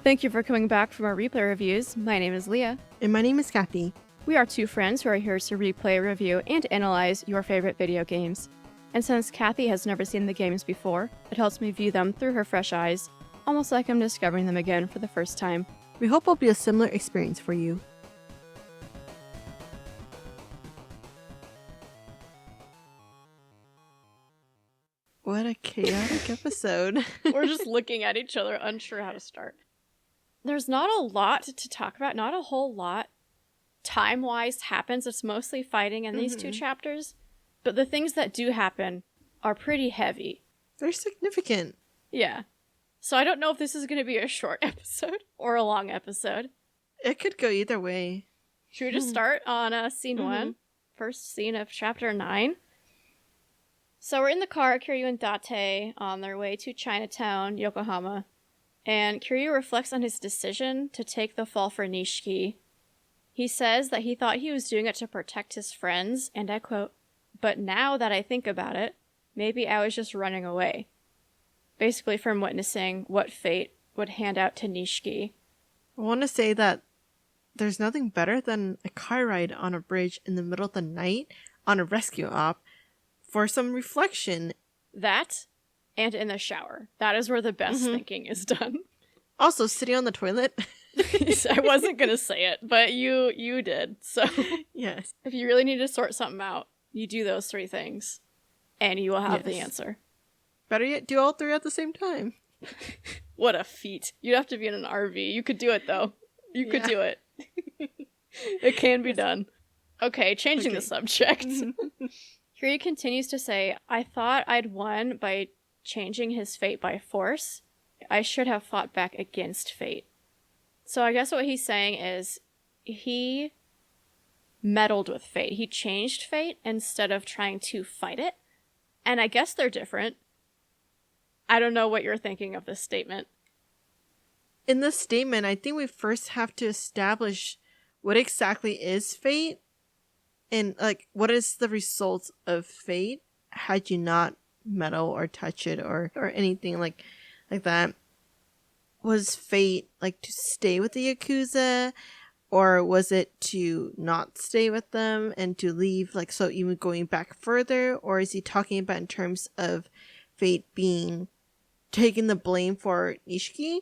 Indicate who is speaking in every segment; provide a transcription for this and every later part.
Speaker 1: Thank you for coming back from our replay reviews. My name is Leah.
Speaker 2: And my name is Kathy.
Speaker 1: We are two friends who are here to replay, review, and analyze your favorite video games. And since Kathy has never seen the games before, it helps me view them through her fresh eyes, almost like I'm discovering them again for the first time.
Speaker 2: We hope it'll be a similar experience for you. What a chaotic episode.
Speaker 1: We're just looking at each other, unsure how to start. There's not a lot to talk about, not a whole lot time-wise happens. It's mostly fighting in these two chapters. But the things that do happen are pretty heavy.
Speaker 2: They're significant.
Speaker 1: Yeah. So I don't know if this is going to be a short episode or a long episode.
Speaker 2: It could go either way.
Speaker 1: Should we just start on scene 1? First scene of chapter 9. So we're in the car, Kiryu and Date, on their way to Chinatown, Yokohama. And Kiryu reflects on his decision to take the fall for Nishiki. He says that he thought he was doing it to protect his friends, and I quote, "But now that I think about it, maybe I was just running away." Basically from witnessing what fate would hand out to Nishiki.
Speaker 2: I want to say that there's nothing better than a car ride on a bridge in the middle of the night on a rescue op for some reflection.
Speaker 1: That, and in the shower. That is where the best thinking is done.
Speaker 2: Also, sitting on the toilet.
Speaker 1: I wasn't going to say it, but you did. So
Speaker 2: yes.
Speaker 1: If you really need to sort something out, you do those 3 things, and you will have the answer.
Speaker 2: Better yet, do all 3 at the same time.
Speaker 1: What a feat. You'd have to be in an RV. You could do it, though. You could do it. It can be done. Okay, changing the subject. Kiryu continues to say, "I thought I'd won by changing his fate by force. I should have fought back against fate." So I guess what he's saying is he meddled with fate. He changed fate instead of trying to fight it. And I guess they're different. I don't know what you're thinking of this statement.
Speaker 2: In this statement, I think we first have to establish what exactly is fate. And, like, what is the result of fate had you not meddle or touch it or anything like that? Was fate, like, to stay with the Yakuza? Or was it to not stay with them and to leave, like, so even going back further? Or is he talking about in terms of fate being taking the blame for Nishiki?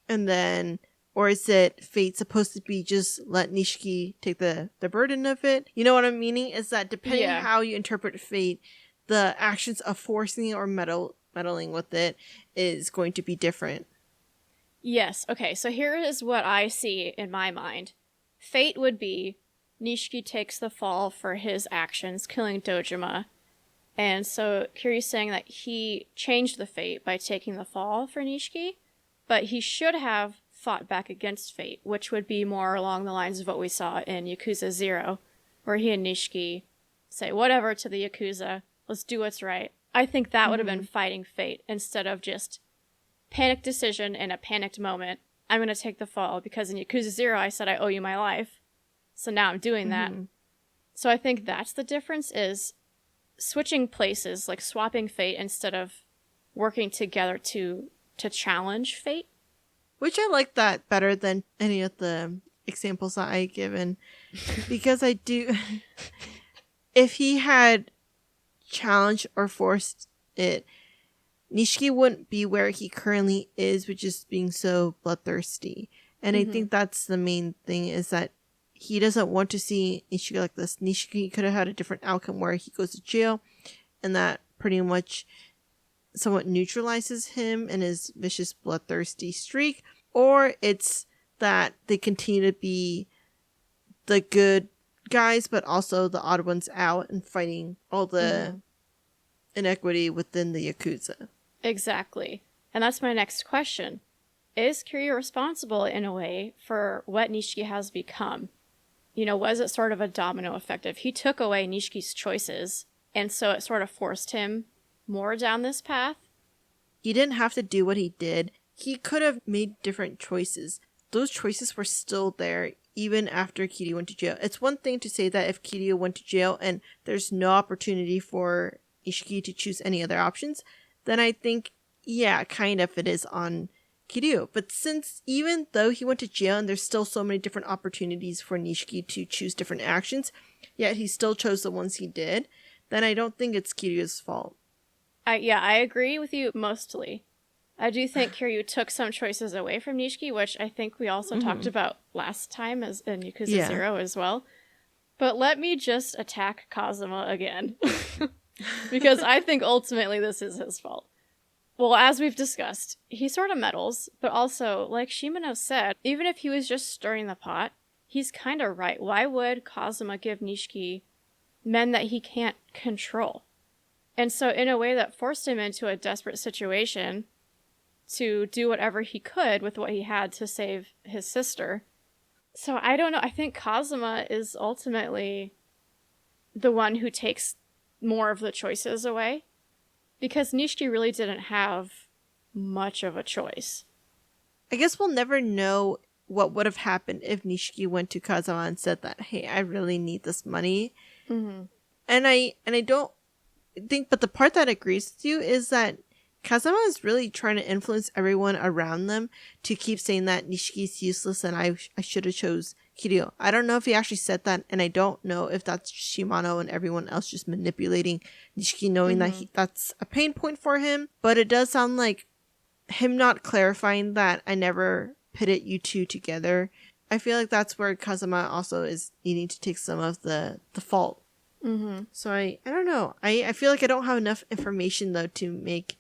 Speaker 2: And then... Or is it fate supposed to be just let Nishiki take the burden of it? You know what I'm meaning? Is that depending on how you interpret fate, the actions of forcing or meddling with it is going to be different.
Speaker 1: Yes, okay, so here is what I see in my mind. Fate would be Nishiki takes the fall for his actions, killing Dojima. And so Kiryu's saying that he changed the fate by taking the fall for Nishiki, but he should have fought back against fate, which would be more along the lines of what we saw in Yakuza 0, where he and Nishiki say, whatever to the Yakuza, let's do what's right. I think that would have been fighting fate instead of just panicked decision in a panicked moment. I'm going to take the fall because in Yakuza 0 I said I owe you my life. So now I'm doing that. So I think that's the difference, is switching places, like swapping fate instead of working together to challenge fate.
Speaker 2: Which I like that better than any of the examples that I given. Because I do... if he had challenged or forced it, Nishiki wouldn't be where he currently is, which is being so bloodthirsty. And I think that's the main thing, is that he doesn't want to see Nishiki like this. Nishiki could have had a different outcome where he goes to jail, and that pretty much somewhat neutralizes him and his vicious bloodthirsty streak. Or it's that they continue to be the good guys, but also the odd ones out and fighting all the inequity within the Yakuza.
Speaker 1: Exactly. And that's my next question. Is Kiryu responsible in a way for what Nishiki has become? You know, was it sort of a domino effect of he took away Nishiki's choices, and so it sort of forced him more down this path?
Speaker 2: He didn't have to do what he did. He could have made different choices. Those choices were still there even after Kiryu went to jail. It's one thing to say that if Kiryu went to jail and there's no opportunity for Nishiki to choose any other options, then I think, yeah, kind of it is on Kiryu. But since even though he went to jail and there's still so many different opportunities for Nishiki to choose different actions, yet he still chose the ones he did, then I don't think it's Kiryu's fault.
Speaker 1: I agree with you mostly. I do think Kiryu took some choices away from Nishiki, which I think we also talked about last time as in Yakuza 0 as well. But let me just attack Kazuma again. Because I think ultimately this is his fault. Well, as we've discussed, he sort of meddles, but also, like Shimano said, even if he was just stirring the pot, he's kind of right. Why would Kazuma give Nishiki men that he can't control? And so in a way that forced him into a desperate situation to do whatever he could with what he had to save his sister. So I don't know. I think Kazuma is ultimately the one who takes more of the choices away. Because Nishiki really didn't have much of a choice.
Speaker 2: I guess we'll never know what would have happened if Nishiki went to Kazuma and said that, hey, I really need this money. And I don't think, but the part that agrees with you is that Kazuma is really trying to influence everyone around them to keep saying that Nishiki's useless and I should have chose Kiryu. I don't know if he actually said that, and I don't know if that's Shimano and everyone else just manipulating Nishiki, knowing that that's a pain point for him. But it does sound like him not clarifying that I never pitted you two together. I feel like that's where Kazuma also is needing to take some of the fault. So I don't know. I feel like I don't have enough information though to make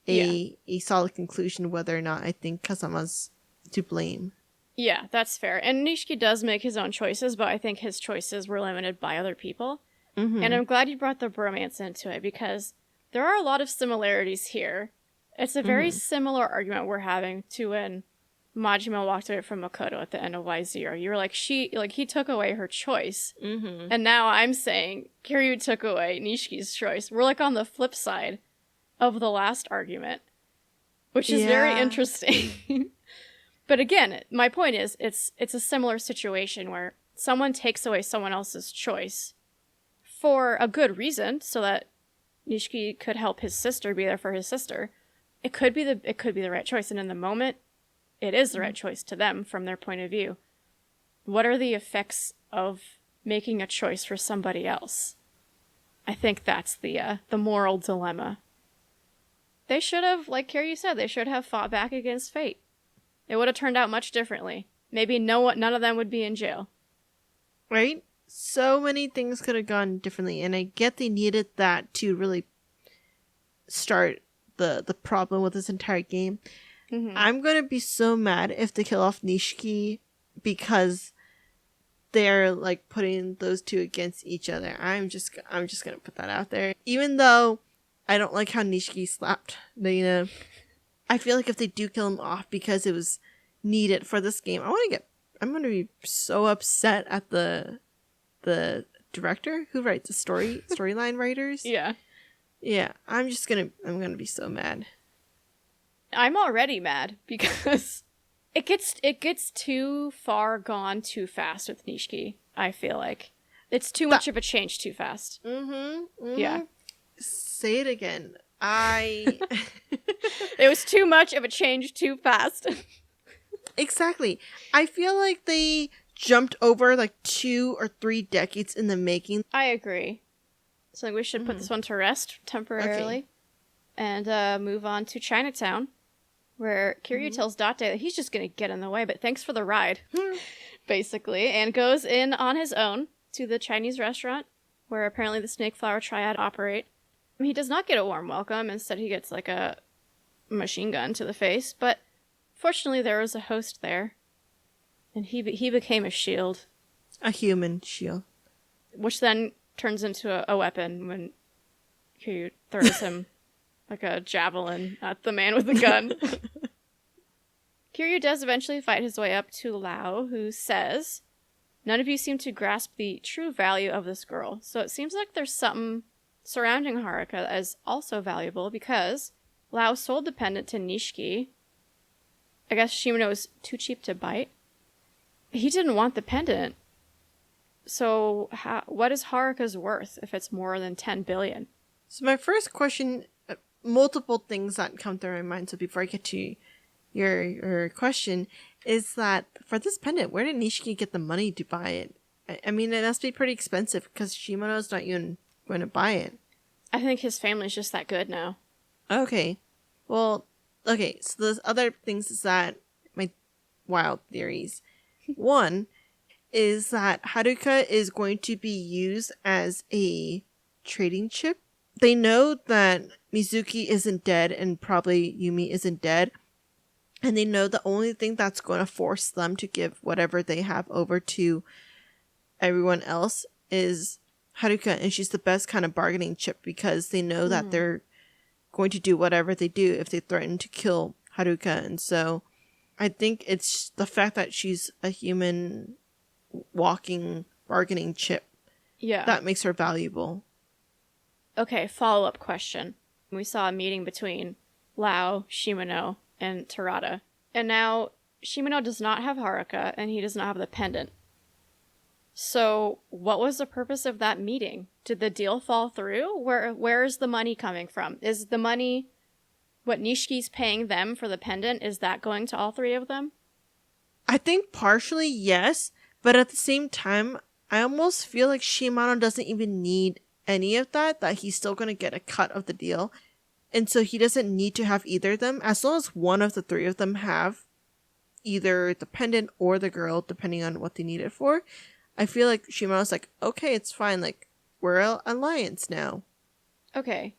Speaker 2: a solid conclusion whether or not I think Kazuma's to blame.
Speaker 1: Yeah, that's fair. And Nishiki does make his own choices, but I think his choices were limited by other people. And I'm glad you brought the bromance into it because there are a lot of similarities here. It's a very similar argument we're having to when Majima walked away from Makoto at the end of Y0. You were like, he took away her choice. And now I'm saying Kiryu took away Nishiki's choice. We're like on the flip side of the last argument, which is very interesting. But again, my point is, it's a similar situation where someone takes away someone else's choice for a good reason, so that Nishiki could help his sister, be there for his sister. It could be the right choice, and in the moment, it is the right choice to them from their point of view. What are the effects of making a choice for somebody else? I think that's the moral dilemma. They should have, like Kiryu said, they should have fought back against fate. It would have turned out much differently. Maybe none of them would be in jail.
Speaker 2: Right? So many things could have gone differently, and I get they needed that to really start the problem with this entire game. I'm going to be so mad if they kill off Nishiki because they're like putting those two against each other. I'm just going to put that out there. Even though I don't like how Nishiki slapped Nina, I feel like if they do kill him off because it was needed for this game, I'm going to be so upset at the director who writes the storyline writers. Yeah, I'm going to be so mad.
Speaker 1: I'm already mad because it gets too far gone too fast with Nishiki. I feel like it's too much of a change too fast. Yeah.
Speaker 2: Say it again.
Speaker 1: It was too much of a change too fast.
Speaker 2: Exactly. I feel like they jumped over like 2 or 3 decades in the making.
Speaker 1: I agree. So I think we should put this one to rest temporarily and move on to Chinatown, where Kiryu tells Date that he's just going to get in the way, but thanks for the ride, basically, and goes in on his own to the Chinese restaurant, where apparently the Snake Flower Triad operate. He does not get a warm welcome. Instead, he gets like a machine gun to the face, but fortunately there was a host there, and he became a shield.
Speaker 2: A human shield.
Speaker 1: Which then turns into a weapon when Kiryu throws him like a javelin at the man with the gun. Kiryu does eventually fight his way up to Lao, who says, "None of you seem to grasp the true value of this girl." So it seems like there's something surrounding Haruka that is also valuable, because Lao sold the pendant to Nishiki. I guess Shimano was too cheap to bite. He didn't want the pendant. So what is Haruka's worth if it's more than 10 billion?
Speaker 2: So my first question, multiple things that come through my mind. So before I get to your question, is that for this pendant, where did Nishiki get the money to buy it? I mean, it must be pretty expensive because Shimano's not even going to buy it.
Speaker 1: I think his family's just that good now.
Speaker 2: Okay. Well, okay, so there's other things is that my wild theories. One is that Haruka is going to be used as a trading chip. They know that Mizuki isn't dead and probably Yumi isn't dead. And they know the only thing that's going to force them to give whatever they have over to everyone else is Haruka. And she's the best kind of bargaining chip because they know that they're going to do whatever they do if they threaten to kill Haruka. And so I think it's the fact that she's a human walking bargaining chip.
Speaker 1: Yeah.
Speaker 2: That makes her valuable.
Speaker 1: Okay, follow-up question. We saw a meeting between Lau, Shimano, and Terada. And now Shimano does not have Haruka, and he does not have the pendant. So what was the purpose of that meeting? Did the deal fall through? Where is the money coming from? Is the money what Nishiki's paying them for the pendant? Is that going to all three of them?
Speaker 2: I think partially yes, but at the same time, I almost feel like Shimano doesn't even need any of that he's still going to get a cut of the deal. And so he doesn't need to have either of them. As long as one of the three of them have either the pendant or the girl, depending on what they need it for, I feel like Shimano's like, okay, it's fine. Like, we're an alliance now.
Speaker 1: Okay.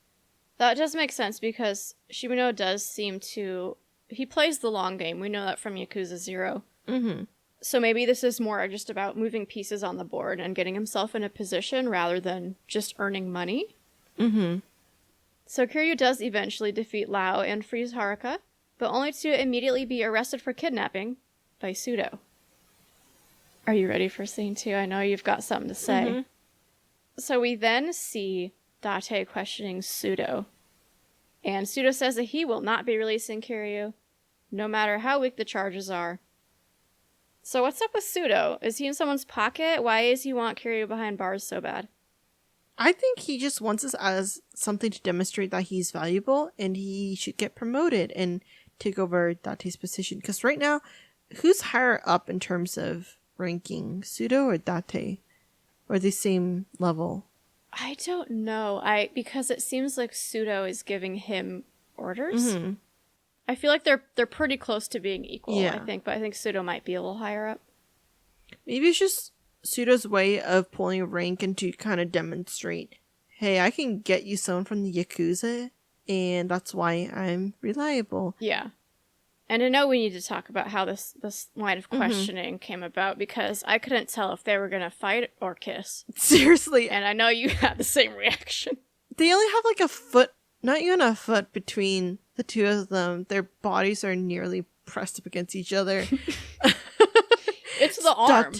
Speaker 1: That does make sense because Shimano does seem to... He plays the long game. We know that from Yakuza 0.
Speaker 2: Mm-hmm.
Speaker 1: So maybe this is more just about moving pieces on the board and getting himself in a position rather than just earning money.
Speaker 2: Mm-hmm.
Speaker 1: So Kiryu does eventually defeat Lau and frees Haruka, but only to immediately be arrested for kidnapping by Pseudo. Are you ready for scene 2? I know you've got something to say.
Speaker 2: Mm-hmm.
Speaker 1: So we then see Date questioning Pseudo. And Pseudo says that he will not be releasing Kiryu, no matter how weak the charges are. So what's up with Pseudo? Is he in someone's pocket? Why does he want Kiryu behind bars so bad?
Speaker 2: I think he just wants us as something to demonstrate that he's valuable and he should get promoted and take over Date's position. Because right now, who's higher up in terms of ranking? Pseudo or Date? Or the same level?
Speaker 1: I don't know. Because it seems like Pseudo is giving him orders.
Speaker 2: Mm-hmm.
Speaker 1: I feel like they're pretty close to being equal,
Speaker 2: Yeah.
Speaker 1: I think, but I think Pseudo might be a little higher up.
Speaker 2: Maybe it's just Pseudo's way of pulling rank and to kind of demonstrate, hey, I can get you someone from the Yakuza, and that's why I'm reliable.
Speaker 1: Yeah. And I know we need to talk about how this line of questioning came about, because I couldn't tell if they were going to fight or kiss.
Speaker 2: Seriously.
Speaker 1: And I know you had the same reaction.
Speaker 2: They only have like a foot, not even a foot between the two of them. Their bodies are nearly pressed up against each other.
Speaker 1: It's the arm.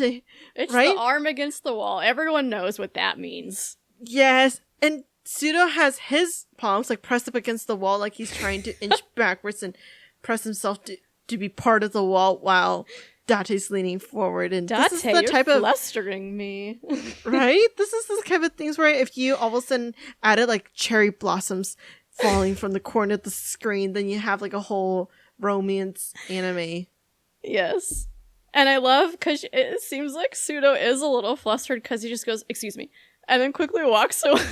Speaker 1: It's
Speaker 2: right?
Speaker 1: the arm against the wall. Everyone knows what that means.
Speaker 2: Yes. And Pseudo has his palms like pressed up against the wall like he's trying to inch backwards and press himself to be part of the wall while Date's leaning forward. And
Speaker 1: Date,
Speaker 2: this is the
Speaker 1: you're
Speaker 2: type of
Speaker 1: flustering me.
Speaker 2: right? This is the kind of things where if you all of a sudden added like cherry blossoms falling from the corner of the screen, then you have like a whole romance anime.
Speaker 1: Yes. And I love, because it seems like Pseudo is a little flustered because he just goes, excuse me, and then quickly walks away.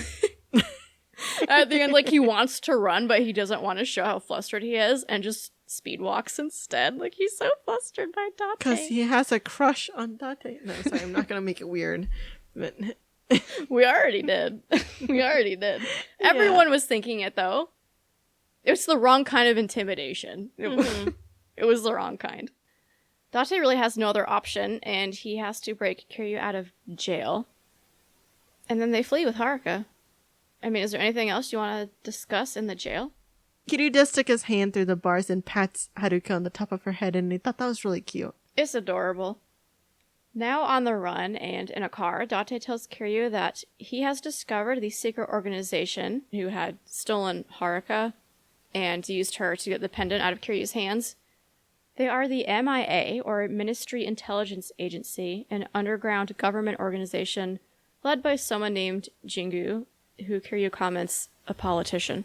Speaker 1: At the end, like, he wants to run, but he doesn't want to show how flustered he is, and just speed walks instead. Like, he's so flustered by Date.
Speaker 2: Because he has a crush on Date. No, sorry, I'm not going to make it weird. But
Speaker 1: We already did. We already did.
Speaker 2: Yeah.
Speaker 1: Everyone was thinking it, though. It's the wrong kind of intimidation. It was the wrong kind. Date really has no other option, and he has to break Kiryu out of jail. And then they flee with Haruka. I mean, is there anything else you want to discuss in the jail?
Speaker 2: Kiryu does stick his hand through the bars and pats Haruka on the top of her head, and I thought that was really cute.
Speaker 1: It's adorable. Now on the run and in a car, Date tells Kiryu that he has discovered the secret organization who had stolen Haruka and used her to get the pendant out of Kiryu's hands. They are the MIA, or Ministry Intelligence Agency, an underground government organization led by someone named Jingu, who Kiryu comments, a politician.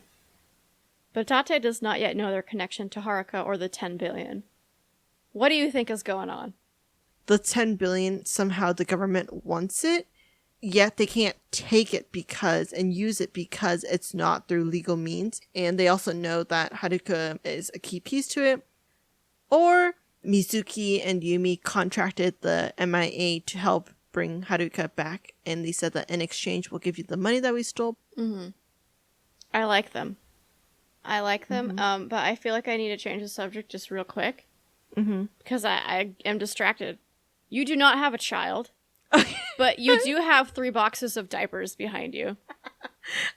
Speaker 1: But Tate does not yet know their connection to Haruka or the 10 billion. What do you think is going on?
Speaker 2: The 10 billion, somehow the government wants it, yet they can't take it and use it because it's not through legal means. And they also know that Haruka is a key piece to it. Or Mizuki and Yumi contracted the MIA to help bring Haruka back. And they said that in exchange, we'll give you the money that we stole.
Speaker 1: Mm-hmm. I like them. Mm-hmm. But I feel like I need to change the subject just real quick.
Speaker 2: Mm-hmm.
Speaker 1: Because I am distracted. You do not have a child, but you do have 3 boxes of diapers behind you.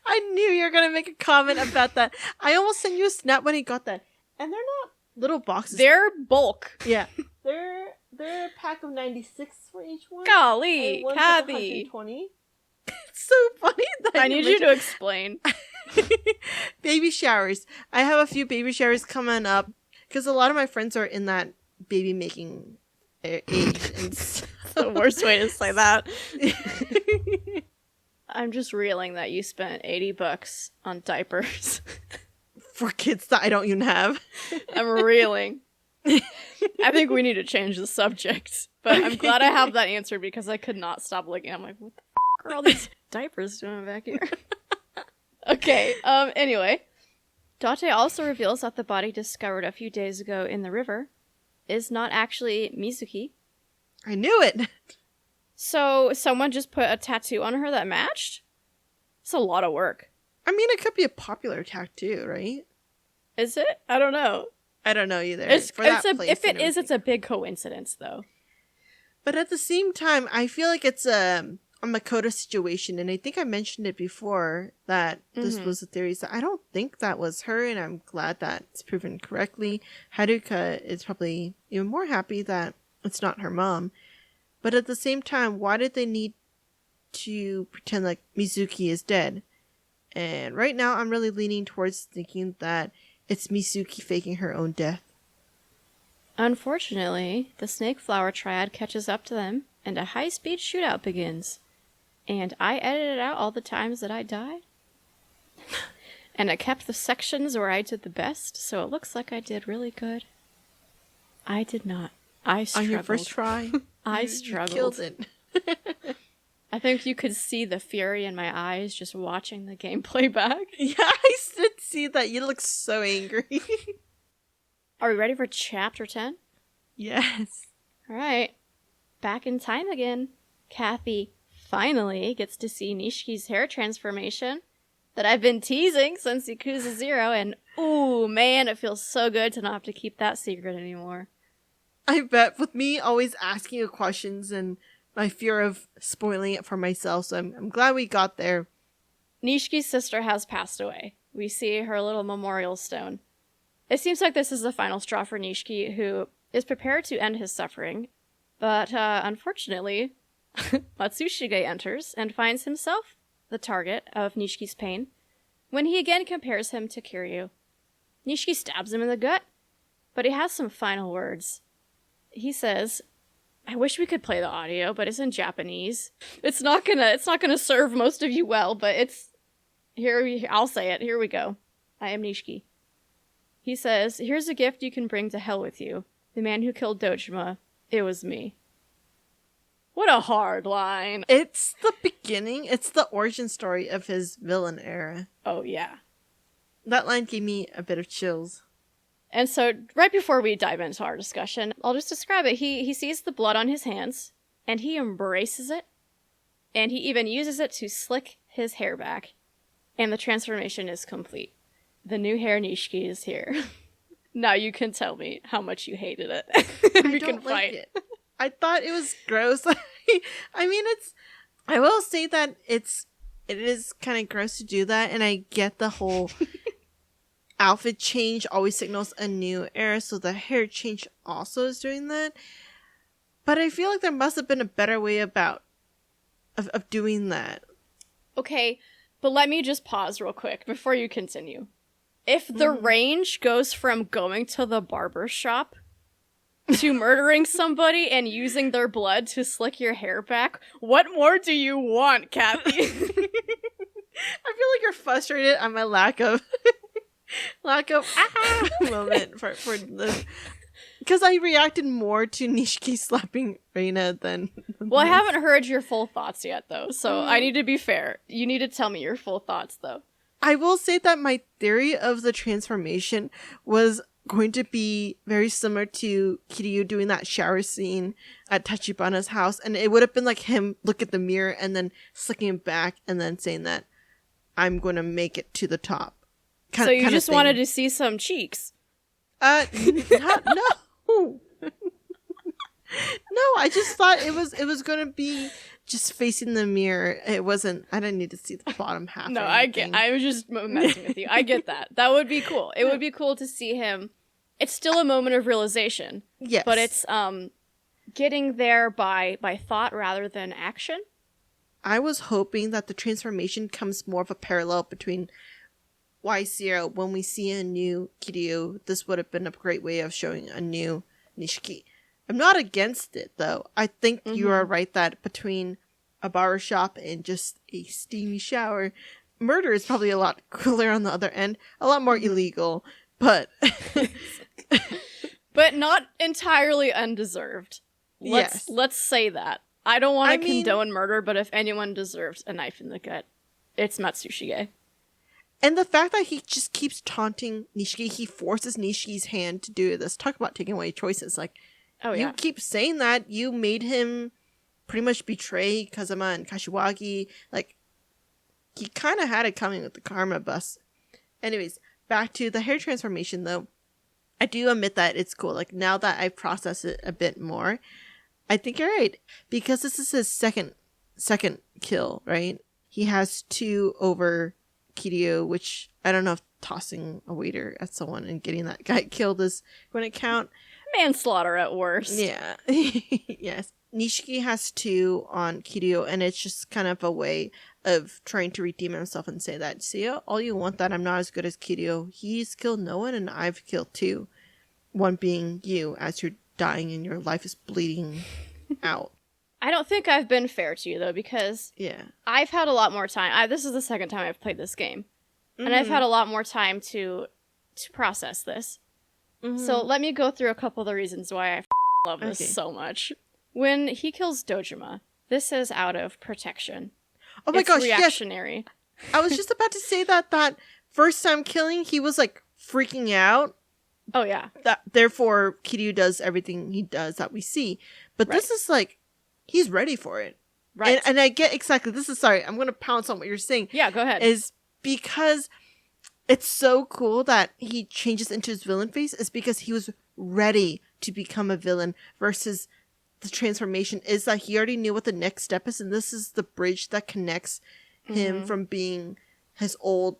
Speaker 2: I knew you were going to make a comment about that. I almost sent you a snap when he got that. And they're not little boxes.
Speaker 1: They're bulk.
Speaker 2: Yeah. They're a pack of 96 for each one.
Speaker 1: Golly,
Speaker 2: Kathy. 120. It's so funny that
Speaker 1: I need you to explain.
Speaker 2: Baby showers. I have a few baby showers coming up because a lot of my friends are in that baby making age. And so...
Speaker 1: the worst way to say that. I'm just reeling that you spent $80 on diapers.
Speaker 2: For kids that I don't even have.
Speaker 1: I'm reeling. I think we need to change the subject. But I'm glad I have that answer because I could not stop looking. I'm like, what the f*** are all these diapers doing back here? Okay, anyway. Date also reveals that the body discovered a few days ago in the river is not actually Mizuki.
Speaker 2: I knew it!
Speaker 1: So, someone just put a tattoo on her that matched? It's a lot of work.
Speaker 2: I mean, it could be a popular tattoo, right?
Speaker 1: Is it? I don't know.
Speaker 2: I don't know either.
Speaker 1: If it is, it's a big coincidence, though.
Speaker 2: But at the same time, I feel like it's a Makoto situation, and I think I mentioned it before that this was a theory. So I don't think that was her, and I'm glad that it's proven correctly. Haruka is probably even more happy that it's not her mom. But at the same time, why did they need to pretend like Mizuki is dead? And right now, I'm really leaning towards thinking that it's Mizuki faking her own death.
Speaker 1: Unfortunately, the Snake Flower Triad catches up to them, and a high-speed shootout begins. And I edited out all the times that I died. And I kept the sections where I did the best, so it looks like I did really good. I did not. I struggled.
Speaker 2: On your first try?
Speaker 1: I struggled.
Speaker 2: You killed it.
Speaker 1: I think you could see the fury in my eyes just watching the gameplay back.
Speaker 2: Yeah, I did see that. You look so angry.
Speaker 1: Are we ready for Chapter 10?
Speaker 2: Yes.
Speaker 1: Alright. Back in time again. Kathy finally gets to see Nishiki's hair transformation that I've been teasing since Yakuza 0, and ooh, man, it feels so good to not have to keep that secret anymore.
Speaker 2: I bet with me always asking you questions and my fear of spoiling it for myself, so I'm glad we got there.
Speaker 1: Nishiki's sister has passed away. We see her little memorial stone. It seems like this is the final straw for Nishiki, who is prepared to end his suffering, but unfortunately, Matsushige enters and finds himself the target of Nishiki's pain when he again compares him to Kiryu. Nishiki stabs him in the gut, but he has some final words. He says, I wish we could play the audio, but it's in Japanese. It's not gonna serve most of you well, but I'll say it. Here we go. I am Nishiki. He says, here's a gift you can bring to hell with you. The man who killed Dojima, it was me. What a hard line.
Speaker 2: It's the beginning. It's the origin story of his villain era.
Speaker 1: Oh, yeah.
Speaker 2: That line gave me a bit of chills.
Speaker 1: And so, right before we dive into our discussion, I'll just describe it. He sees the blood on his hands, and he embraces it, and he even uses it to slick his hair back, and the transformation is complete. The new hair Nishiki is here. Now you can tell me how much you hated it. We can fight.
Speaker 2: Like it. I thought it was gross. I mean, I will say that it is kind of gross to do that, and I get the whole outfit change always signals a new era, so the hair change also is doing that. But I feel like there must have been a better way of doing that.
Speaker 1: Okay, but let me just pause real quick before you continue. If the range goes from going to the barber shop to murdering somebody and using their blood to slick your hair back, what more do you want, Kathy?
Speaker 2: I feel like you're frustrated at my lack of lack of moment for this. Because I reacted more to Nishiki slapping Reina than...
Speaker 1: Well, I haven't heard your full thoughts yet, though, so I need to be fair. You need to tell me your full thoughts, though.
Speaker 2: I will say that my theory of the transformation was going to be very similar to Kiryu doing that shower scene at Tachibana's house, and it would have been like him look at the mirror and then slicking it back and then saying that I'm going to make it to the top.
Speaker 1: So you just wanted to see some cheeks?
Speaker 2: No. No, I just thought it was going to be just facing the mirror. It wasn't, I didn't need to see the bottom half.
Speaker 1: No, I was just messing with you. I get that. That would be cool. It would be cool to see him. It's still a moment of realization.
Speaker 2: Yes.
Speaker 1: But it's getting there by thought rather than action.
Speaker 2: I was hoping that the transformation comes more of a parallel between Y0. When we see a new Kiryu, this would have been a great way of showing a new Nishiki. I'm not against it, though. I think you are right that between a barbershop and just a steamy shower, murder is probably a lot cooler on the other end. A lot more illegal, but...
Speaker 1: but not entirely undeserved. Let's say that. I don't want to condone murder, but if anyone deserves a knife in the gut, it's Matsushige.
Speaker 2: And the fact that he just keeps taunting Nishiki, he forces Nishiki's hand to do this. Talk about taking away choices. Like, you keep saying that. You made him pretty much betray Kazama and Kashiwagi. Like, he kind of had it coming with the karma bus. Anyways, back to the hair transformation, though. I do admit that it's cool. Like, now that I process it a bit more, I think you're right. Because this is his second kill, right? He has 2 over Kiryu, which I don't know if tossing a waiter at someone and getting that guy killed is going to count.
Speaker 1: Manslaughter at worst.
Speaker 2: Yeah. Yes. Nishiki has 2 on Kiryu, and it's just kind of a way of trying to redeem himself and say that, see, all you want that I'm not as good as Kiryu. He's killed no one, and I've killed 2. One being you, as you're dying and your life is bleeding out.
Speaker 1: I don't think I've been fair to you, though, because I've had a lot more time. This is the second time I've played this game. And I've had a lot more time to process this. So let me go through a couple of the reasons why I love this so much. When he kills Dojima, this is out of protection.
Speaker 2: Oh my gosh,
Speaker 1: reactionary.
Speaker 2: Yes. I was just about to say that first time killing, he was like freaking out.
Speaker 1: Oh yeah.
Speaker 2: Therefore, Kiryu does everything he does that we see. But this is like, he's ready for it. Right. And I get exactly, I'm going to pounce on what you're saying.
Speaker 1: Yeah, go ahead.
Speaker 2: Is because it's so cool that he changes into his villain face is because he was ready to become a villain versus the transformation is that he already knew what the next step is. And this is the bridge that connects him from being his old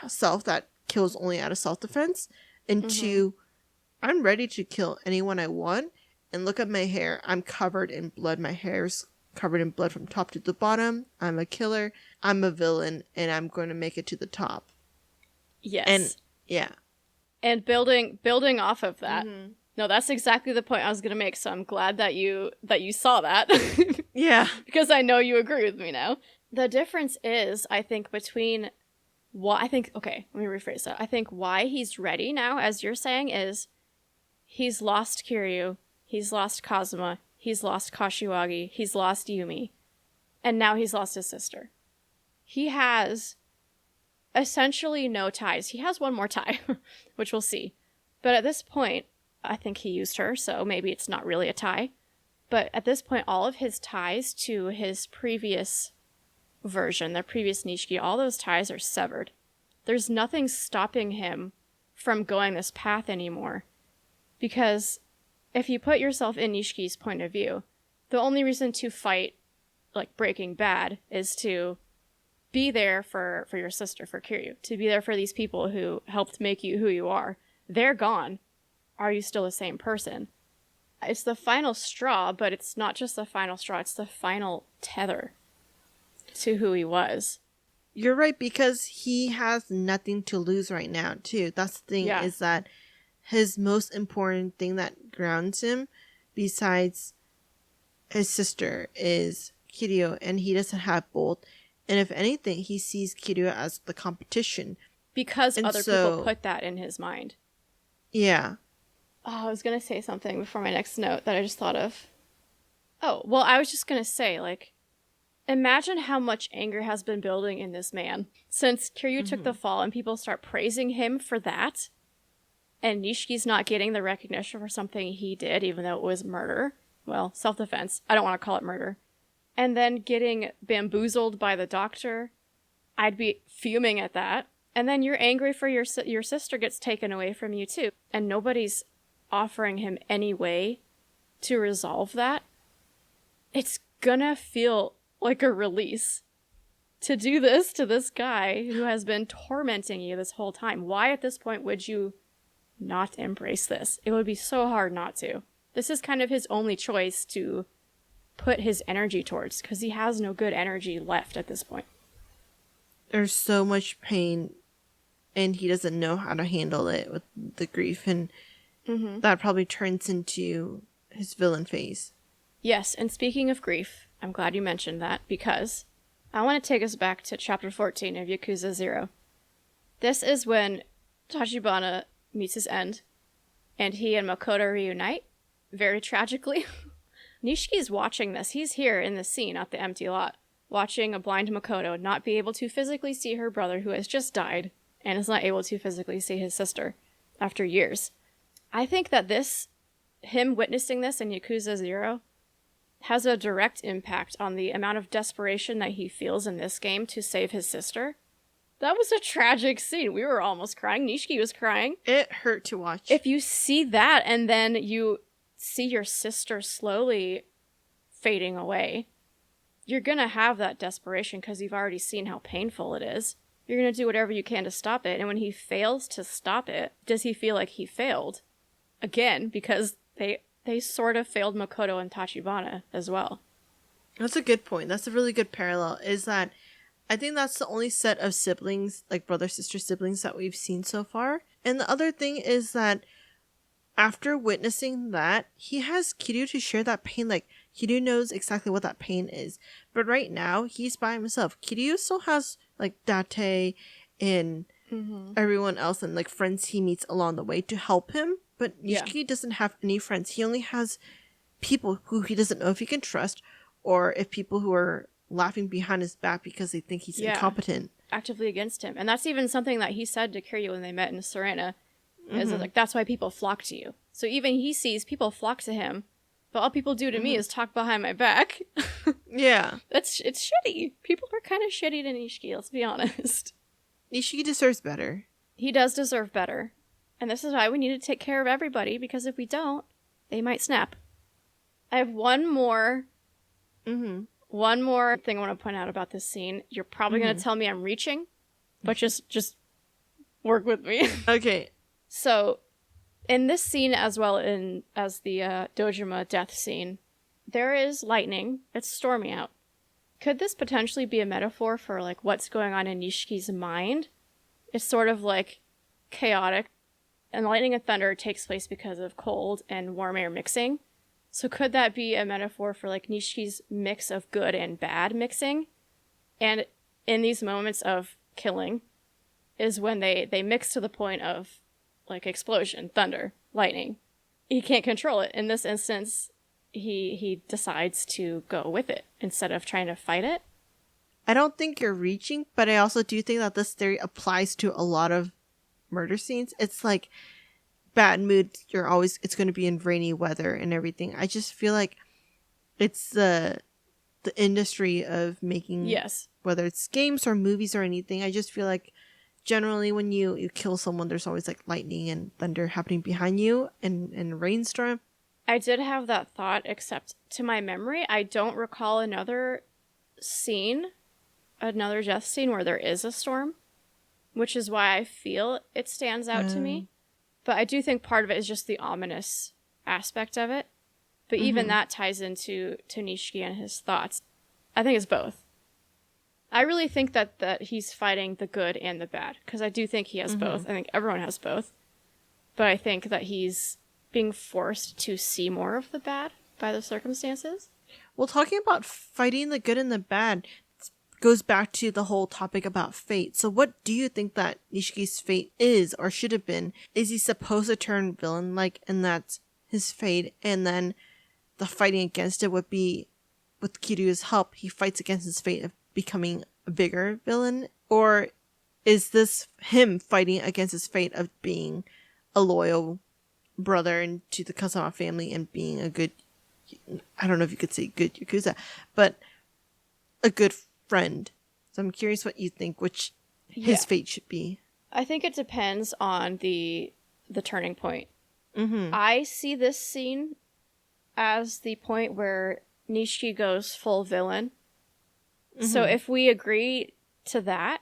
Speaker 2: self that kills only out of self-defense into I'm ready to kill anyone I want. And look at my hair. I'm covered in blood. My hair's covered in blood from top to the bottom. I'm a killer. I'm a villain. And I'm going to make it to the top.
Speaker 1: Yes.
Speaker 2: And yeah.
Speaker 1: And building off of that. No, that's exactly the point I was going to make. So I'm glad that you saw that.
Speaker 2: Yeah.
Speaker 1: Because I know you agree with me now. The difference is, I think, between okay, let me rephrase that. I think why he's ready now, as you're saying, is he's lost Kiryu. He's lost Kazuma. He's lost Kashiwagi. He's lost Yumi. And now he's lost his sister. He has essentially no ties. He has one more tie, which we'll see. But at this point, I think he used her, so maybe it's not really a tie. But at this point, all of his ties to his previous version, the previous Nishiki, all those ties are severed. There's nothing stopping him from going this path anymore. Because if you put yourself in Nishiki's point of view, the only reason to fight, like, Breaking Bad is to be there for your sister, for Kiryu. To be there for these people who helped make you who you are. They're gone. Are you still the same person? It's the final straw, but it's not just the final straw. It's the final tether to who he was.
Speaker 2: You're right, because he has nothing to lose right now, too. That's the thing, is that his most important thing that grounds him, besides his sister, is Kiryu, and he doesn't have both. And if anything, he sees Kiryu as the competition.
Speaker 1: because
Speaker 2: And
Speaker 1: other people put that in his mind.
Speaker 2: Yeah.
Speaker 1: Oh, I was going to say something before my next note that I just thought of. Oh, well, I was just going to say, like, imagine how much anger has been building in this man since Kiryu took the fall and people start praising him for that. And Nishiki's not getting the recognition for something he did, even though it was murder. Well, self-defense. I don't want to call it murder. And then getting bamboozled by the doctor. I'd be fuming at that. And then you're angry for your sister gets taken away from you too. And nobody's offering him any way to resolve that. It's gonna feel like a release to do this to this guy who has been tormenting you this whole time. Why at this point would you not embrace this? It would be so hard not to. This is kind of his only choice to put his energy towards, because he has no good energy left at this point.
Speaker 2: There's so much pain, and he doesn't know how to handle it with the grief, and that probably turns into his villain phase.
Speaker 1: Yes, and speaking of grief, I'm glad you mentioned that, because I want to take us back to chapter 14 of Yakuza 0. This is when Tachibana meets his end, and he and Makoto reunite, very tragically. Nishiki's watching this. He's here in the scene at the empty lot, watching a blind Makoto not be able to physically see her brother who has just died, and is not able to physically see his sister after years. I think that him witnessing this in Yakuza 0 has a direct impact on the amount of desperation that he feels in this game to save his sister. That was a tragic scene. We were almost crying. Nishiki was crying.
Speaker 2: It hurt to watch.
Speaker 1: If you see that and then you see your sister slowly fading away, you're gonna have that desperation because you've already seen how painful it is. You're gonna do whatever you can to stop it. And when he fails to stop it, does he feel like he failed? Again, because they sort of failed Makoto and Tachibana as well.
Speaker 2: That's a good point. That's a really good parallel, is that I think that's the only set of siblings, like brother-sister siblings, that we've seen so far. And the other thing is that after witnessing that, he has Kiryu to share that pain. Like, Kiryu knows exactly what that pain is. But right now, he's by himself. Kiryu still has, like, Date and everyone else and, like, friends he meets along the way to help him. But Nishiki doesn't have any friends. He only has people who he doesn't know if he can trust, or if people who are laughing behind his back because they think he's incompetent.
Speaker 1: Actively against him. And that's even something that he said to Kiryu when they met in Serena. Is like, that's why people flock to you. So even he sees people flock to him, but all people do to me is talk behind my back.
Speaker 2: Yeah.
Speaker 1: It's shitty. People are kind of shitty to Nishiki, let's be honest.
Speaker 2: Nishiki deserves better. He
Speaker 1: does deserve better. And this is why we need to take care of everybody, because if we don't, they might snap. I have one more thing I want to point out about this scene. You're probably going to tell me I'm reaching, but just work with me.
Speaker 2: Okay.
Speaker 1: So, in this scene as well as the Dojima death scene, there is lightning. It's stormy out. Could this potentially be a metaphor for, like, what's going on in Nishiki's mind? It's sort of, like, chaotic. And lightning and thunder takes place because of cold and warm air mixing. So could that be a metaphor for, like, Nishiki's mix of good and bad mixing? And in these moments of killing is when they mix to the point of, like, explosion, thunder, lightning. He can't control it. In this instance, he decides to go with it instead of trying to fight it.
Speaker 2: I don't think you're reaching, but I also do think that this theory applies to a lot of murder scenes. It's like bad mood, it's going to be in rainy weather and everything. I just feel like it's the industry of making, whether it's games or movies or anything. I just feel like generally when you kill someone, there's always like lightning and thunder happening behind you and a rainstorm.
Speaker 1: I did have that thought, except to my memory, I don't recall another death scene where there is a storm, which is why I feel it stands out to me. But I do think part of it is just the ominous aspect of it. But even that ties into Nishiki and his thoughts. I think it's both. I really think that he's fighting the good and the bad, because I do think he has both. I think everyone has both. But I think that he's being forced to see more of the bad by the circumstances.
Speaker 2: Well, talking about fighting the good and the bad, goes back to the whole topic about fate. So what do you think that Nishiki's fate is or should have been? Is he supposed to turn villain-like and that's his fate, and then the fighting against it would be, with Kiryu's help, he fights against his fate of becoming a bigger villain? Or is this him fighting against his fate of being a loyal brother to the Kazama family and being a good, I don't know if you could say good Yakuza, but a good friend? So I'm curious what you think, which his fate should be.
Speaker 1: I think it depends on the turning point. I see this scene as the point where Nishiki goes full villain. So if we agree to that,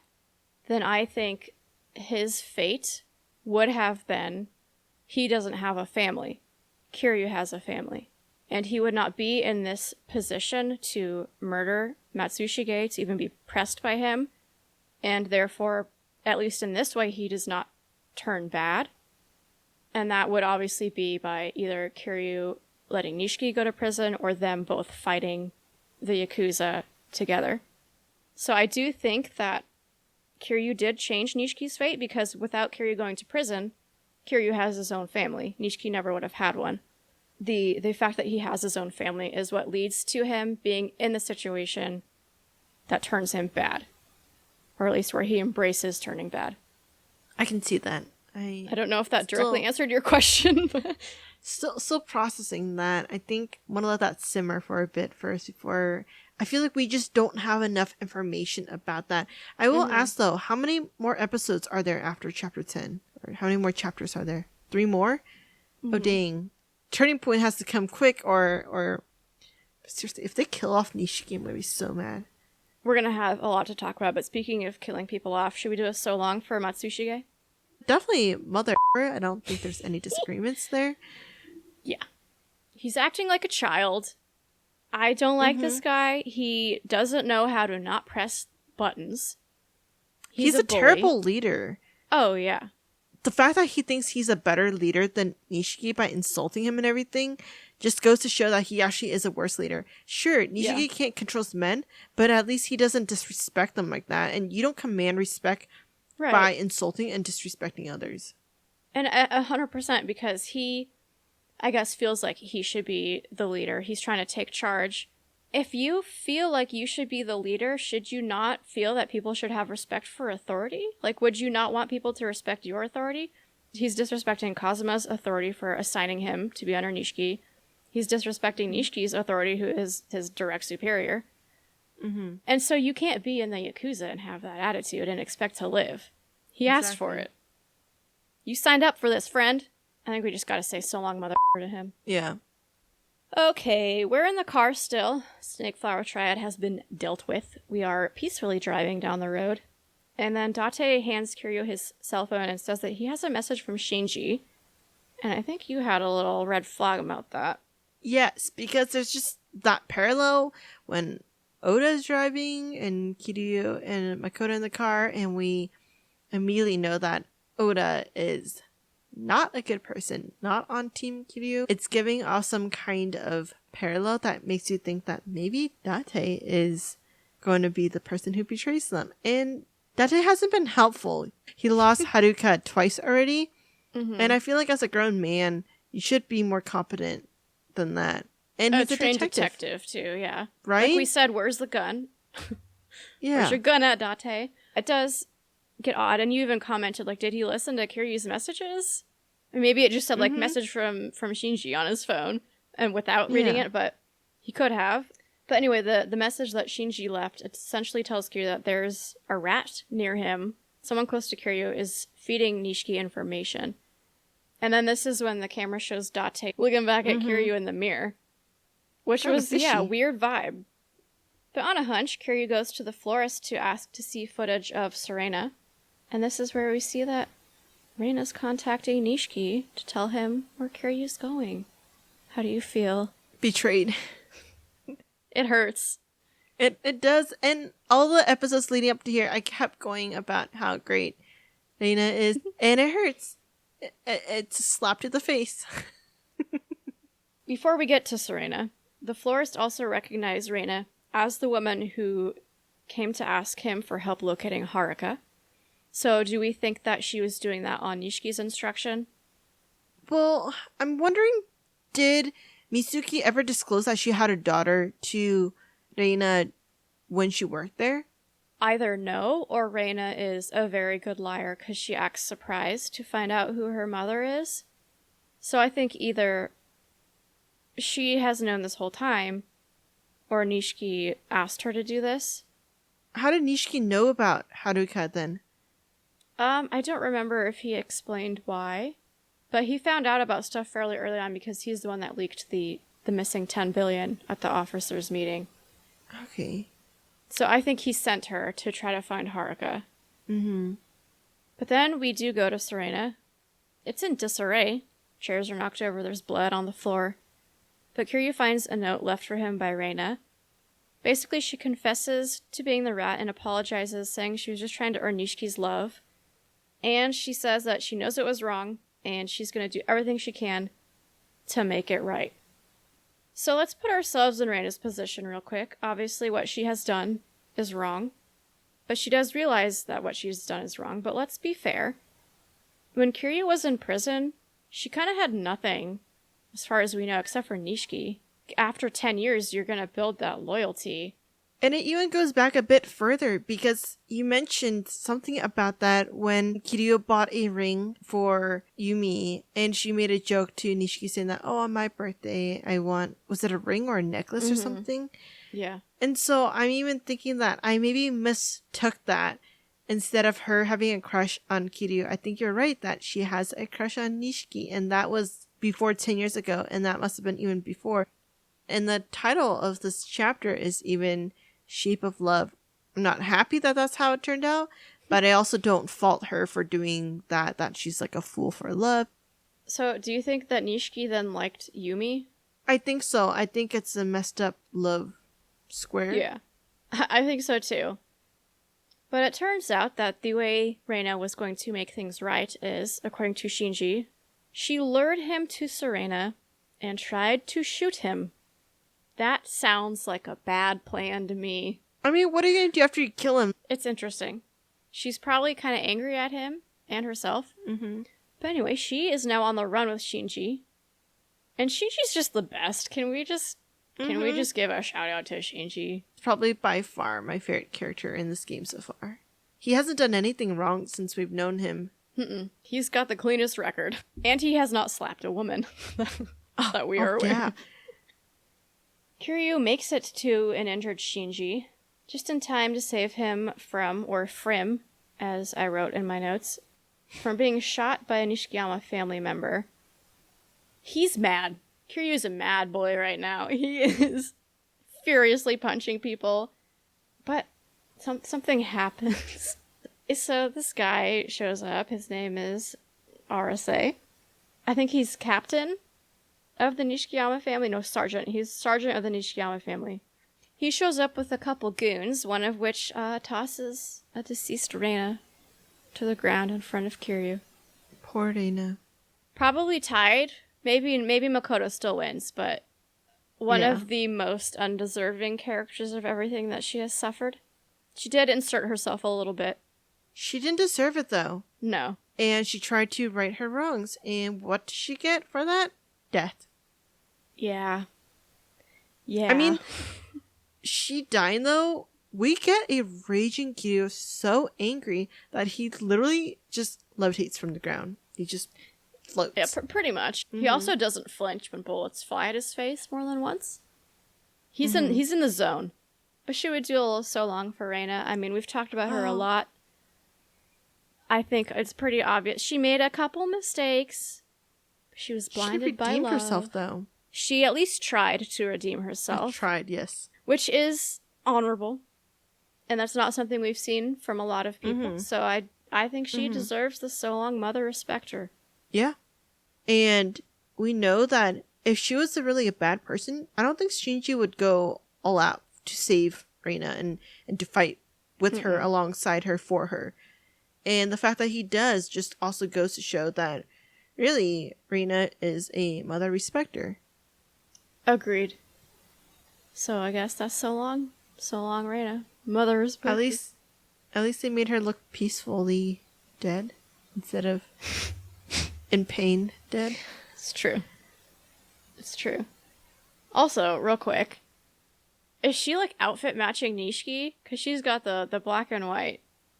Speaker 1: then I think his fate would have been, he doesn't have a family. Kiryu has a family. And he would not be in this position to murder Matsushige, to even be pressed by him. And therefore, at least in this way, he does not turn bad. And that would obviously be by either Kiryu letting Nishiki go to prison or them both fighting the Yakuza together. So I do think that Kiryu did change Nishiki's fate, because without Kiryu going to prison, Kiryu has his own family. Nishiki never would have had one. The fact that he has his own family is what leads to him being in the situation that turns him bad. Or at least where he embraces turning bad.
Speaker 2: I can see that.
Speaker 1: I don't know if that directly answered your question.
Speaker 2: Still processing that. I think I'm going to let that simmer for a bit first before... I feel like we just don't have enough information about that. I will ask, though, how many more episodes are there after Chapter 10? Or how many more chapters are there? 3 more? Oh, dang. Turning point has to come quick, or... Seriously, if they kill off Nishiki, I'm going to be so mad.
Speaker 1: We're going to have a lot to talk about, but speaking of killing people off, should we do a so long for Matsushige?
Speaker 2: Definitely mother. I don't think there's any disagreements there.
Speaker 1: Yeah. He's acting like a child. I don't like this guy. He doesn't know how to not press buttons. He's a
Speaker 2: terrible leader.
Speaker 1: Oh, yeah.
Speaker 2: The fact that he thinks he's a better leader than Nishiki by insulting him and everything just goes to show that he actually is a worse leader. Sure, Nishiki can't control his men, but at least he doesn't disrespect them like that. And you don't command respect by insulting and disrespecting others.
Speaker 1: And 100%, because he, I guess, feels like he should be the leader. He's trying to take charge. If you feel like you should be the leader, should you not feel that people should have respect for authority? Like, would you not want people to respect your authority? He's disrespecting Kazuma's authority for assigning him to be under Nishiki. He's disrespecting Nishiki's authority, who is his direct superior. And so you can't be in the Yakuza and have that attitude and expect to live. He asked for it. You signed up for this, friend. I think we just gotta say so long, mother to him.
Speaker 2: Yeah.
Speaker 1: Okay, we're in the car still. Snake Flower Triad has been dealt with. We are peacefully driving down the road. And then Date hands Kiryu his cell phone and says that he has a message from Shinji. And I think you had a little red flag about that.
Speaker 2: Yes, because there's just that parallel when Oda's driving and Kiryu and Makoto in the car, and we immediately know that Oda is not a good person, not on Team Kiryu. It's giving off some kind of parallel that makes you think that maybe Date is going to be the person who betrays them. And Date hasn't been helpful. He lost Haruka twice already. And I feel like as a grown man, you should be more competent than that. And he's a
Speaker 1: trained
Speaker 2: detective
Speaker 1: too, yeah.
Speaker 2: Right?
Speaker 1: Like we said, where's the gun? Where's your gun at, Date? It does get odd, and you even commented, like, did he listen to Kiryu's messages? Or maybe it just said, like, message from Shinji on his phone, and without reading it, but he could have. But anyway, the message that Shinji left, it essentially tells Kiryu that there's a rat near him. Someone close to Kiryu is feeding Nishiki information. And then this is when the camera shows Date looking back at Kiryu in the mirror. Which was, weird vibe. But on a hunch, Kiryu goes to the florist to ask to see footage of Serena. And this is where we see that Reina's contacting Nishiki to tell him where Kiryu's going. How do you feel?
Speaker 2: Betrayed.
Speaker 1: It hurts.
Speaker 2: It does. And all the episodes leading up to here, I kept going about how great Reina is. And it hurts. It's a slap to the face.
Speaker 1: Before we get to Serena, the florist also recognized Reina as the woman who came to ask him for help locating Haruka. So do we think that she was doing that on Nishiki's instruction?
Speaker 2: Well, I'm wondering, did Mitsuki ever disclose that she had a daughter to Reina when she worked there?
Speaker 1: Either no, or Reina is a very good liar because she acts surprised to find out who her mother is. So I think either she has known this whole time, or Nishiki asked her to do this.
Speaker 2: How did Nishiki know about Haruka then?
Speaker 1: I don't remember if he explained why, but he found out about stuff fairly early on because he's the one that leaked the missing 10 billion at the officers' meeting.
Speaker 2: Okay.
Speaker 1: So I think he sent her to try to find Haruka.
Speaker 2: Mm-hmm.
Speaker 1: But then we do go to Serena. It's in disarray. Chairs are knocked over, there's blood on the floor. But Kiryu finds a note left for him by Reina. Basically, she confesses to being the rat and apologizes, saying she was just trying to earn Nishiki's love. And she says that she knows it was wrong, and she's going to do everything she can to make it right. So let's put ourselves in Reina's position real quick. Obviously, what she has done is wrong. But she does realize that what she's done is wrong. But let's be fair. When Kiryu was in prison, she kind of had nothing, as far as we know, except for Nishiki. After 10 years, you're going to build that loyalty.
Speaker 2: And it even goes back a bit further because you mentioned something about that when Kiryu bought a ring for Yumi and she made a joke to Nishiki saying that, oh, on my birthday, I want, was it a ring or a necklace or something?
Speaker 1: Yeah.
Speaker 2: And so I'm even thinking that I maybe mistook that instead of her having a crush on Kiryu. I think you're right that she has a crush on Nishiki, and that was before 10 years ago, and that must have been even before. And the title of this chapter is even Shape of Love. I'm not happy that that's how it turned out, but I also don't fault her for doing that she's like a fool for love.
Speaker 1: So do you think that Nishiki then liked Yumi?
Speaker 2: I think so. I think it's a messed up love square.
Speaker 1: Yeah, I think so too. But it turns out that the way Reina was going to make things right is, according to Shinji, she lured him to Serena and tried to shoot him. That sounds like a bad plan to me.
Speaker 2: I mean, what are you going to do after you kill him?
Speaker 1: It's interesting. She's probably kind of angry at him and herself.
Speaker 2: Mm-hmm.
Speaker 1: But anyway, she is now on the run with Shinji. And Shinji's just the best. Can we just give a shout out to Shinji?
Speaker 2: Probably by far my favorite character in this game so far. He hasn't done anything wrong since we've known him.
Speaker 1: He's got the cleanest record. And he has not slapped a woman that we are aware.
Speaker 2: Yeah.
Speaker 1: Kiryu makes it to an injured Shinji, just in time to save him from, or Frim, as I wrote in my notes, from being shot by a Nishikiyama family member. He's mad. Kiryu's a mad boy right now. He is furiously punching people. But something happens. So this guy shows up. His name is Arase. I think he's captain of the Nishikiyama family. No, sergeant. He's sergeant of the Nishikiyama family. He shows up with a couple goons, one of which tosses a deceased Reina to the ground in front of Kiryu.
Speaker 2: Poor Reina.
Speaker 1: Probably tied. Maybe Makoto still wins, but one of the most undeserving characters of everything that she has suffered. She did insert herself a little bit.
Speaker 2: She didn't deserve it, though.
Speaker 1: No.
Speaker 2: And she tried to right her wrongs. And what did she get for that? Death.
Speaker 1: Yeah. Yeah.
Speaker 2: I mean, she dying, though, we get a raging Kiryu so angry that he literally just levitates from the ground. He just floats.
Speaker 1: Yeah, pretty much. Mm-hmm. He also doesn't flinch when bullets fly at his face more than once. He's in the zone. But she would do so long for Reina. I mean, we've talked about her a lot. I think it's pretty obvious. She made a couple mistakes. She was blinded by love. She redeemed
Speaker 2: herself, though.
Speaker 1: She at least tried to redeem herself.
Speaker 2: Tried, yes.
Speaker 1: Which is honorable. And that's not something we've seen from a lot of people. Mm-hmm. So I think she deserves the so long mother respect her.
Speaker 2: Yeah. And we know that if she was really a bad person, I don't think Shinji would go all out to save Reina and to fight with her, alongside her, for her. And the fact that he does just also goes to show that really Reina is a mother respecter.
Speaker 1: Agreed. So I guess that's so long. So long, Reina. Mother respecter.
Speaker 2: At least they made her look peacefully dead instead of in pain dead.
Speaker 1: It's true. It's true. Also, real quick, is she like outfit matching Nishiki? Because she's got the black and white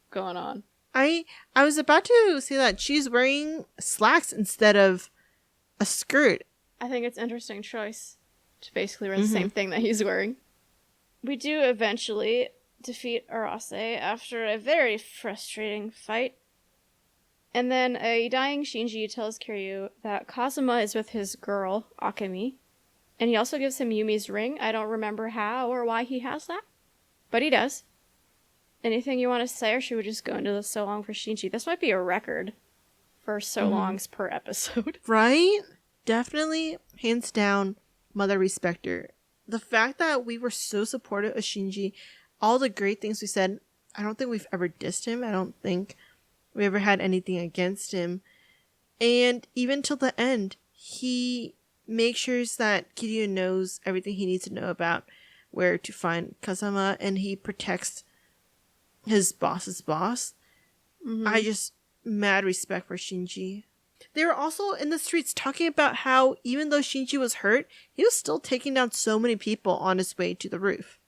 Speaker 1: going on.
Speaker 2: I was about to say that she's wearing slacks instead of a skirt.
Speaker 1: I think it's an interesting choice to basically wear the same thing that he's wearing. We do eventually defeat Arase after a very frustrating fight. And then a dying Shinji tells Kiryu that Kazuma is with his girl, Akemi. And he also gives him Yumi's ring. I don't remember how or why he has that, but he does. Anything you want to say, or should we just go into the so long for Shinji? This might be a record for so longs per episode.
Speaker 2: Right? Definitely, hands down, mother respecter. The fact that we were so supportive of Shinji, all the great things we said, I don't think we've ever dissed him. I don't think we ever had anything against him. And even till the end, he makes sure that Kiryu knows everything he needs to know about where to find Kazama, and he protects his boss's boss. I just mad respect for Shinji. They were also in the streets talking about how even though Shinji was hurt, he was still taking down so many people on his way to the roof.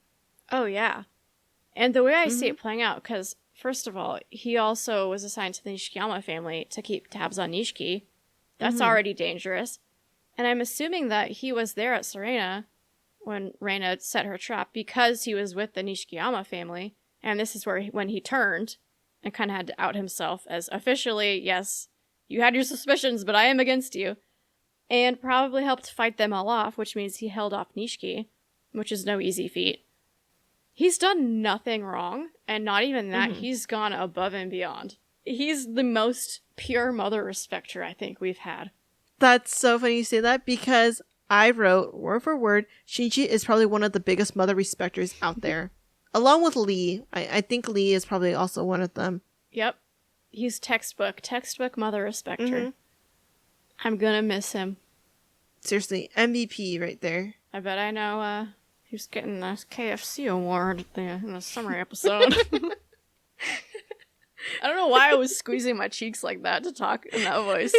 Speaker 1: Oh, yeah. And the way I see it playing out, because first of all, he also was assigned to the Nishikiyama family to keep tabs on Nishiki. That's already dangerous. And I'm assuming that he was there at Serena when Reina set her trap because he was with the Nishikiyama family. And this is when he turned and kind of had to out himself as officially, yes, you had your suspicions, but I am against you. And probably helped fight them all off, which means he held off Nishiki, which is no easy feat. He's done nothing wrong, and not even that, he's gone above and beyond. He's the most pure mother respecter I think we've had.
Speaker 2: That's so funny you say that, because I wrote, word for word, Shinji is probably one of the biggest mother respecters out there. Along with Lee. I think Lee is probably also one of them.
Speaker 1: Yep. He's textbook mother respecter. I'm gonna miss him.
Speaker 2: Seriously, MVP right there.
Speaker 1: I bet I know he's getting a KFC award in the summer episode. I don't know why I was squeezing my cheeks like that to talk in that voice.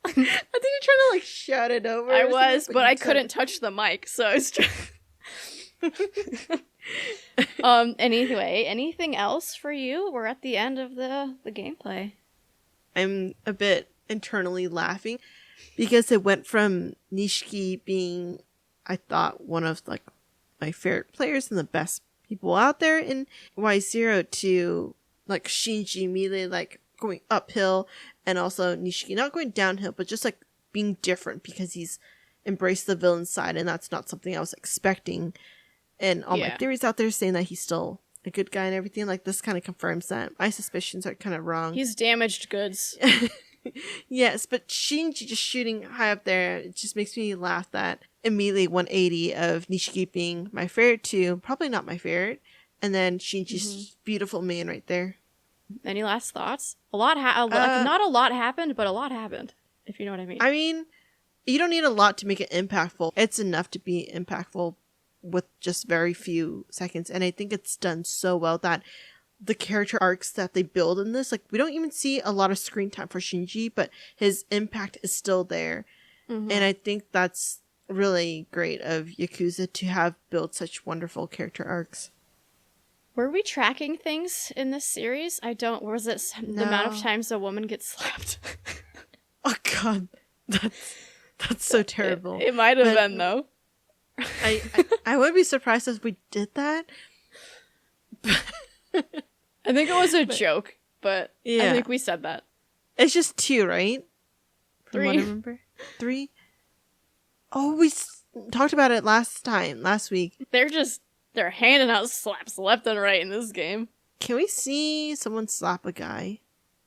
Speaker 2: I think you're trying to like shout it over.
Speaker 1: I was, but I couldn't touch the mic, so I was trying. Anyway, anything else for you? We're at the end of the gameplay.
Speaker 2: I'm a bit internally laughing because it went from Nishiki being, I thought, one of like my favorite players and the best people out there in Y0 to like Shinji immediately like going uphill, and also Nishiki not going downhill, but just like being different because he's embraced the villain side, and that's not something I was expecting. And all my theories out there saying that he's still a good guy and everything, like this kind of confirms that my suspicions are kind of wrong.
Speaker 1: He's damaged goods.
Speaker 2: Yes, but Shinji just shooting high up there, it just makes me laugh that immediately 180 of Nishiki being my favorite too, probably not my favorite, and then Shinji's beautiful man right there.
Speaker 1: Any last thoughts? Not a lot happened, but a lot happened, if you know what I mean.
Speaker 2: I mean, you don't need a lot to make it impactful. It's enough to be impactful with just very few seconds, and I think it's done so well that the character arcs that they build in this, like, we don't even see a lot of screen time for Shinji, but his impact is still there. And I think that's really great of Yakuza to have built such wonderful character arcs.
Speaker 1: Were we tracking things in this series? Was it the amount of times a woman gets slapped?
Speaker 2: Oh god, that's so terrible.
Speaker 1: It might have been, though.
Speaker 2: I would be surprised if we did that.
Speaker 1: I think it was a joke, but I think we said that.
Speaker 2: It's just 2, right?
Speaker 1: 3.
Speaker 2: From what I remember. 3? Oh, we talked about it last week.
Speaker 1: They're handing out slaps left and right in this game.
Speaker 2: Can we see someone slap a guy?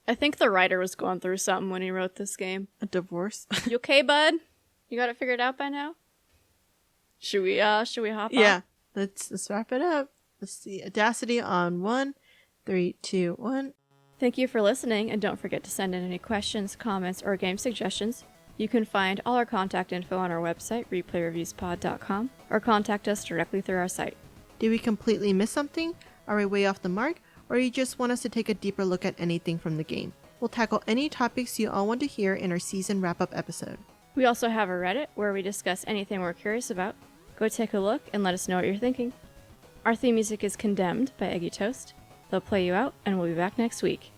Speaker 1: I think the writer was going through something when he wrote this game.
Speaker 2: A divorce?
Speaker 1: You okay, bud? You got it figured out by now? Should we hop off?
Speaker 2: Yeah. Let's wrap it up. Let's see. Audacity on 1, 3, 2, 1.
Speaker 1: Thank you for listening, and don't forget to send in any questions, comments, or game suggestions. You can find all our contact info on our website, replayreviewspod.com, or contact us directly through our site.
Speaker 2: Did we completely miss something? Are we way off the mark? Or you just want us to take a deeper look at anything from the game? We'll tackle any topics you all want to hear in our season wrap-up episode.
Speaker 1: We also have a Reddit where we discuss anything we're curious about. Go take a look and let us know what you're thinking. Our theme music is Condemned by Eggy Toast. They'll play you out, and we'll be back next week.